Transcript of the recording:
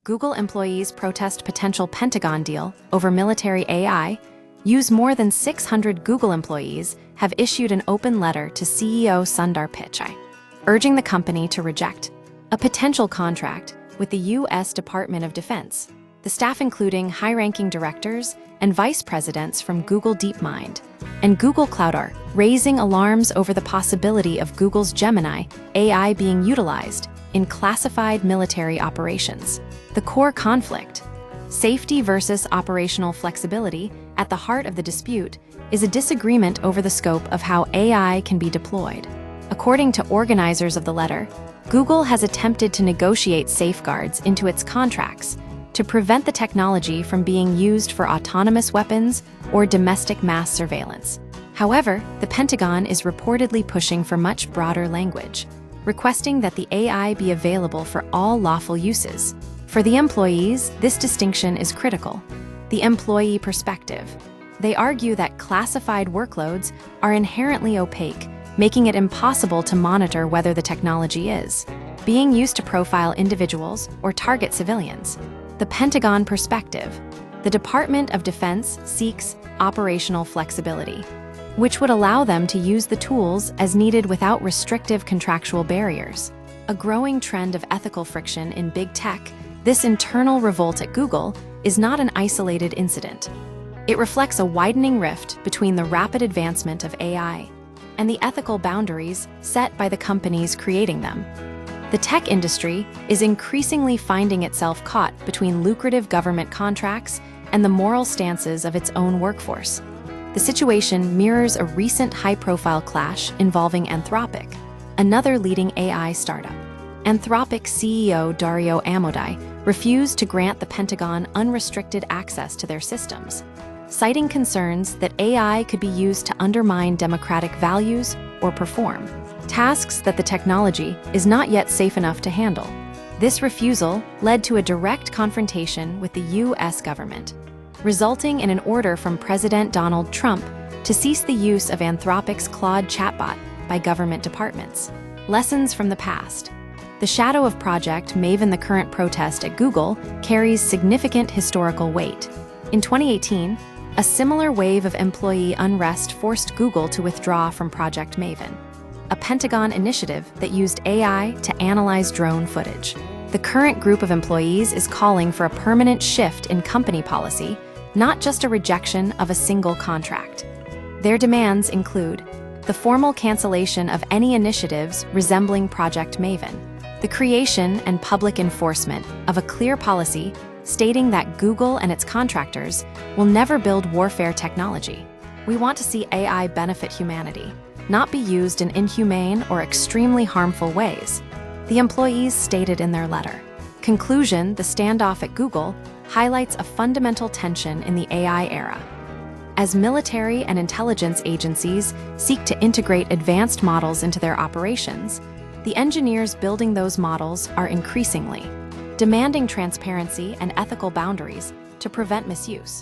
Google employees protest potential Pentagon deal over military AI. Use more than 600 Google employees have issued an open letter to CEO Sundar Pichai, urging the company to reject a potential contract with the U.S. Department of Defense. The staff, including high-ranking directors and vice presidents from Google DeepMind and Google Cloud, are raising alarms over the possibility of Google's Gemini AI being utilized in classified military operations. The core conflict, safety versus operational flexibility, at the heart of the dispute is a disagreement over the scope of how AI can be deployed. According to organizers of the letter, Google has attempted to negotiate safeguards into its contracts to prevent the technology from being used for autonomous weapons or domestic mass surveillance. However, the Pentagon is reportedly pushing for much broader language, requesting that the AI be available for all lawful uses. For the employees, this distinction is critical. The employee perspective. They argue that classified workloads are inherently opaque, making it impossible to monitor whether the technology is being used to profile individuals or target civilians. The Pentagon perspective. The Department of Defense seeks operational flexibility, which would allow them to use the tools as needed without restrictive contractual barriers. A growing trend of ethical friction in big tech, this internal revolt at Google is not an isolated incident. It reflects a widening rift between the rapid advancement of AI and the ethical boundaries set by the companies creating them. The tech industry is increasingly finding itself caught between lucrative government contracts and the moral stances of its own workforce. The situation mirrors a recent high-profile clash involving Anthropic, another leading AI startup. Anthropic CEO Dario Amodei refused to grant the Pentagon unrestricted access to their systems, citing concerns that AI could be used to undermine democratic values or perform tasks that the technology is not yet safe enough to handle. This refusal led to a direct confrontation with the U.S. government, resulting in an order from President Donald Trump to cease the use of Anthropic's Claude chatbot by government departments. Lessons from the past. The shadow of Project Maven, the current protest at Google, carries significant historical weight. In 2018, a similar wave of employee unrest forced Google to withdraw from Project Maven, a Pentagon initiative that used AI to analyze drone footage. The current group of employees is calling for a permanent shift in company policy, not just a rejection of a single contract. Their demands include the formal cancellation of any initiatives resembling Project Maven, the creation and public enforcement of a clear policy stating that Google and its contractors will never build warfare technology. We want to see AI benefit humanity, not be used in inhumane or extremely harmful ways, the employees stated in their letter. Conclusion: the standoff at Google highlights a fundamental tension in the AI era. As military and intelligence agencies seek to integrate advanced models into their operations, the engineers building those models are increasingly demanding transparency and ethical boundaries to prevent misuse.